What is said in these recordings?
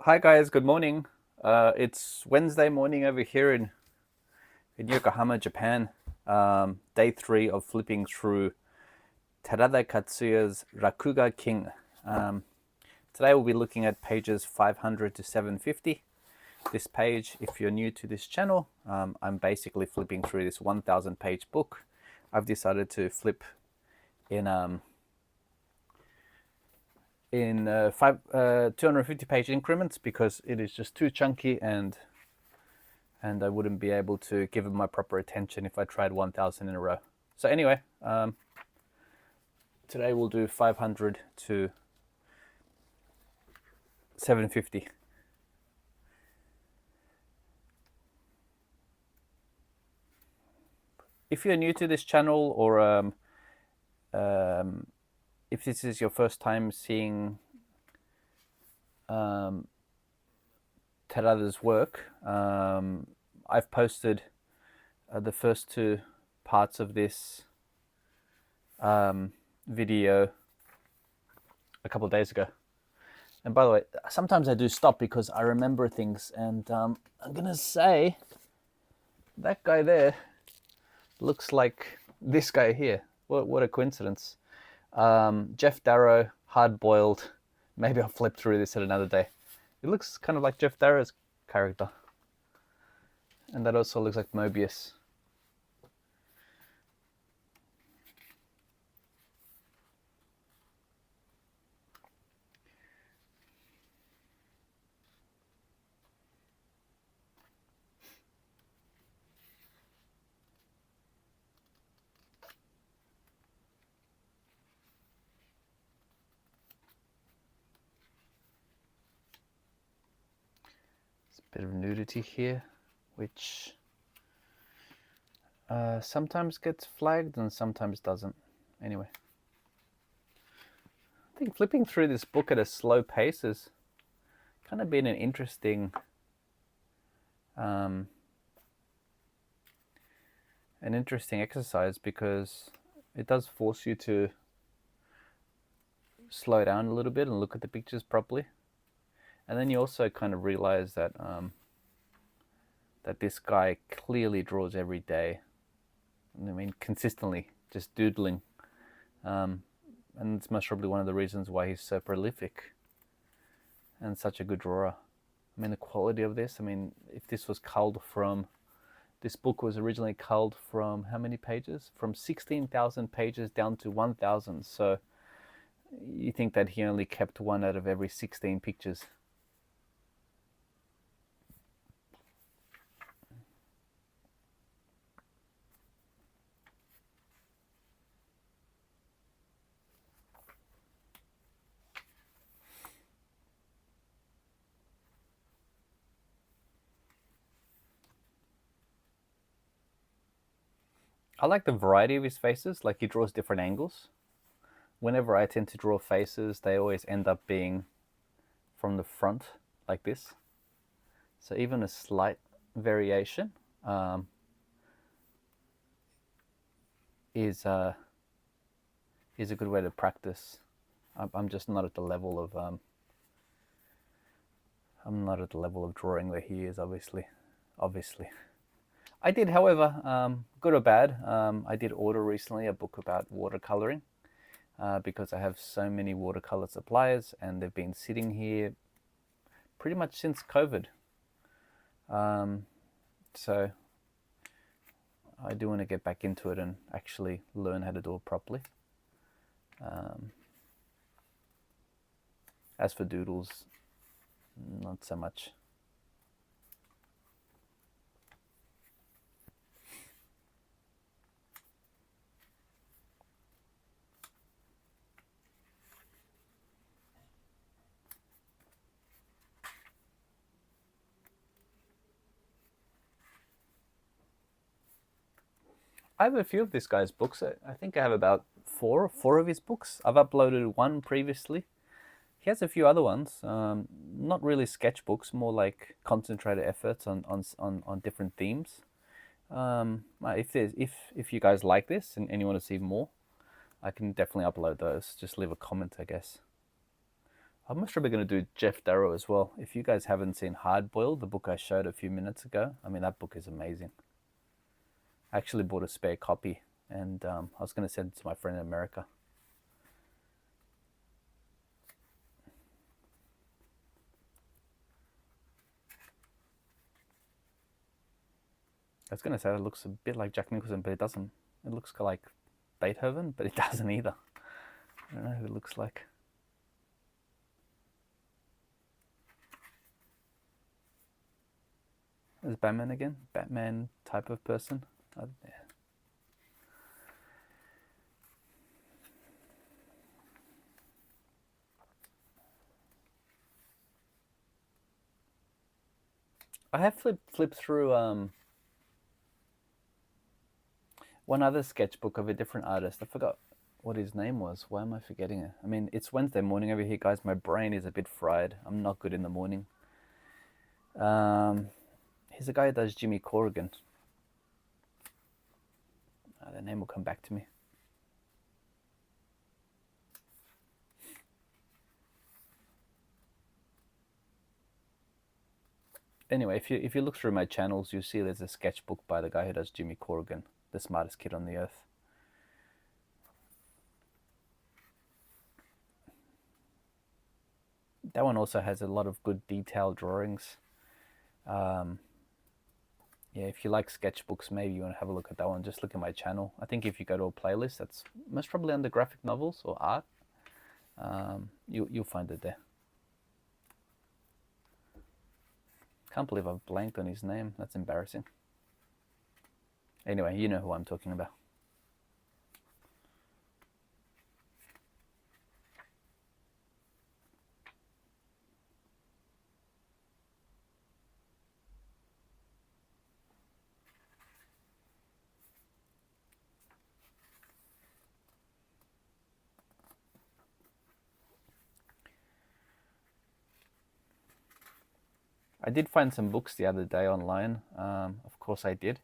Hi guys, good morning. It's Wednesday morning over here in Yokohama, Japan. Day 3 of flipping through Terada Katsuya's Rakuga King. Today we'll be looking at pages 500 to 750. This page, if you're new to this channel, I'm basically flipping through this 1,000 page book. I've decided to flip in 250 page increments because it is just too chunky and I wouldn't be able to give it my proper attention if I tried 1,000 in a row. So anyway, today we'll do 500 to 750. If you're new to this channel, or if this is your first time seeing Terada's work, I've posted the first two parts of this video a couple of days ago. And by the way, sometimes I do stop because I remember things, and I'm gonna say that guy there looks like this guy here. What a coincidence. Jeff Darrow, hard-boiled. Maybe I'll flip through this at another day. It looks kind of like Jeff Darrow's character. And that also looks like Mobius. Bit of nudity here, which sometimes gets flagged and sometimes doesn't. Anyway, I think flipping through this book at a slow pace has kind of been an interesting exercise, because it does force you to slow down a little bit and look at the pictures properly. And then you also kind of realize that that this guy clearly draws every day. I mean, consistently, just doodling. And it's most probably one of the reasons why he's so prolific and such a good drawer. I mean, the quality of this, I mean, if this was culled from, this book was originally culled from how many pages? From 16,000 pages down to 1,000. So you think that he only kept one out of every 16 pictures. I like the variety of his faces, like he draws different angles. Whenever I tend to draw faces, they always end up being from the front, like this. So even a slight variation is a good way to practice. I'm just not at the level of I'm not at the level of drawing that he is, obviously. I did, however, good or bad, I did order recently a book about watercoloring, because I have so many watercolor suppliers and they've been sitting here pretty much since COVID. So I do want to get back into it and actually learn how to do it properly. As for doodles, not so much. I have a few of this guy's books. I think I have about four of his books. I've uploaded one previously. He has a few other ones, not really sketchbooks, more like concentrated efforts on different themes. If you guys like this and you want to see more, I can definitely upload those. Just leave a comment, I guess. I'm most probably going to do Jeff Darrow as well. If you guys haven't seen Hard Boiled, the book I showed a few minutes ago, I mean, that book is amazing. I actually bought a spare copy, and I was going to send it to my friend in America. I was going to say it looks a bit like Jack Nicholson, but it doesn't. It looks like Beethoven, but it doesn't either. I don't know who it looks like. There's Batman again. Batman type of person. Yeah. I have flipped through one other sketchbook of a different artist. I forgot what his name was. Why am I forgetting it? I mean, it's Wednesday morning over here, guys. My brain is a bit fried. I'm not good in the morning. He's a guy who does Jimmy Corrigan. The name will come back to me. Anyway, if you look through my channels, you see there's a sketchbook by the guy who does Jimmy Corrigan, the smartest kid on the earth. That one also has a lot of good detailed drawings. Yeah, if you like sketchbooks, maybe you want to have a look at that one. Just look at my channel. I think if you go to a playlist that's most probably under graphic novels or art, you'll find it there. Can't believe I've blanked on his name. That's embarrassing. Anyway, you know who I'm talking about. I did find some books the other day online. Of course I did.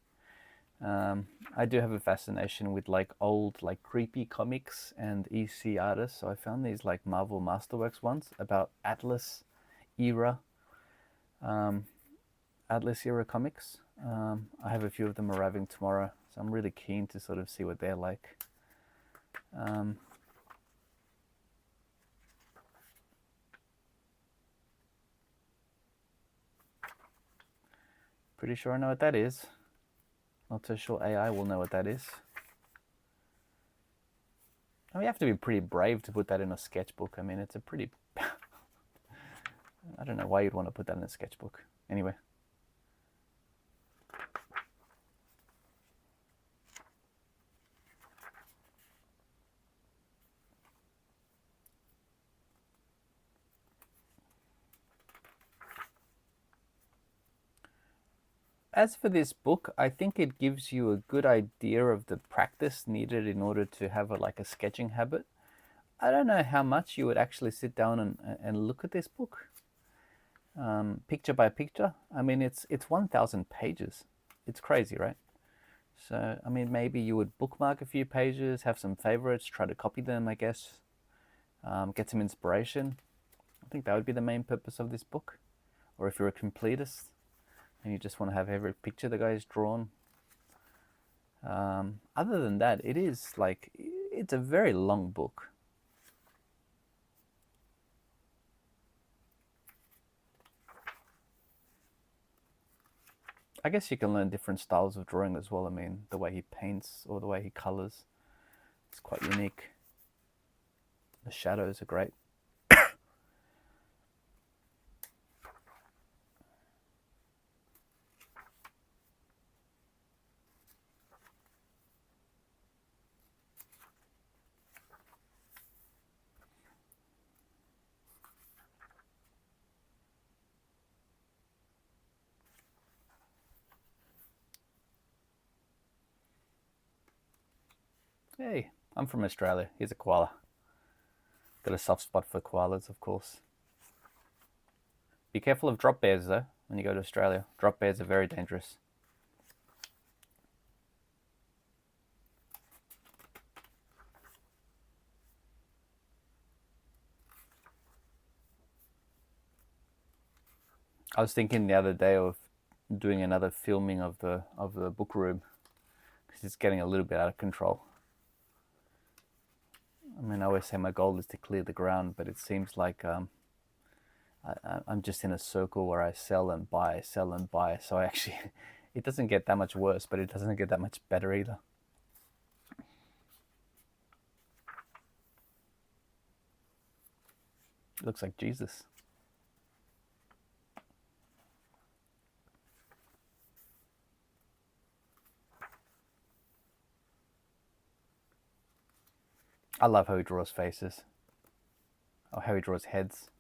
I do have a fascination with like old, like creepy comics and EC artists. So I found these like Marvel Masterworks ones about Atlas era comics. I have a few of them arriving tomorrow, so I'm really keen to sort of see what they're like. Pretty sure I know what that is. Not so sure AI will know what that is. I mean, you have to be pretty brave to put that in a sketchbook. I mean, it's a pretty... I don't know why you'd want to put that in a sketchbook. Anyway. As for this book, I think it gives you a good idea of the practice needed in order to have a sketching habit. I don't know how much you would actually sit down and look at this book, picture by picture. I mean, it's 1,000 pages. It's crazy, right? So, I mean, maybe you would bookmark a few pages, have some favorites, try to copy them, I guess, get some inspiration. I think that would be the main purpose of this book. Or if you're a completist and you just want to have every picture the guy's drawn. Other than that, it's a very long book. I guess you can learn different styles of drawing as well. I mean, the way he paints or the way he colors, it's quite unique. The shadows are great. Hey, I'm from Australia. Here's a koala. Got a soft spot for koalas, of course. Be careful of drop bears, though, when you go to Australia. Drop bears are very dangerous. I was thinking the other day of doing another filming of the book room, because it's getting a little bit out of control. I mean, I always say my goal is to clear the ground, but it seems like I'm just in a circle where I sell and buy, sell and buy. So I actually, it doesn't get that much worse, but it doesn't get that much better either. It looks like Jesus. I love how he draws faces, or how he draws heads.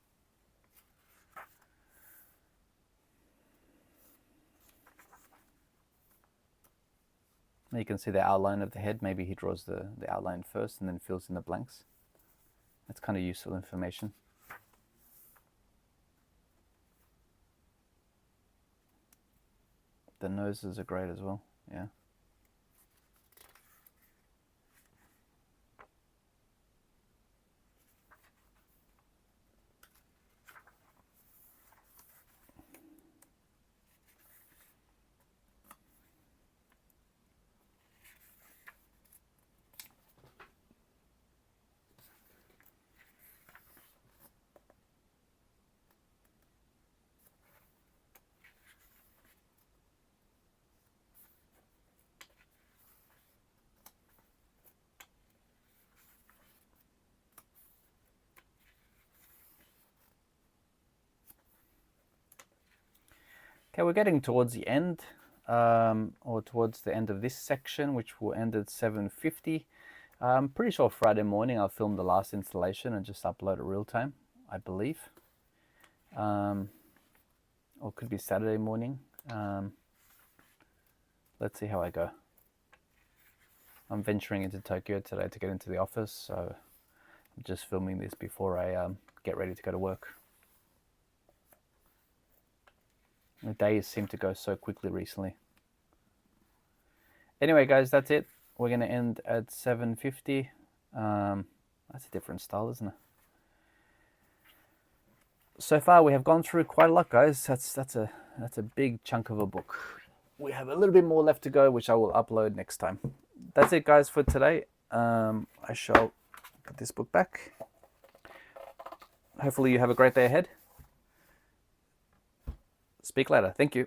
You can see the outline of the head. Maybe he draws the outline first and then fills in the blanks. That's kind of useful information. The noses are great as well, yeah. Okay, we're getting towards the end, or towards the end of this section, which will end at 7:50. I'm pretty sure Friday morning I'll film the last installation and just upload it real time, I believe. Or it could be Saturday morning. Let's see how I go. I'm venturing into Tokyo today to get into the office, so I'm just filming this before I get ready to go to work. The days seem to go so quickly recently. Anyway, guys, that's it. We're going to end at 7:50. That's a different style, isn't it? So far, we have gone through quite a lot, guys. That's a big chunk of a book. We have a little bit more left to go, which I will upload next time. That's it, guys, for today. I shall put this book back. Hopefully you have a great day ahead. Speak later. Thank you.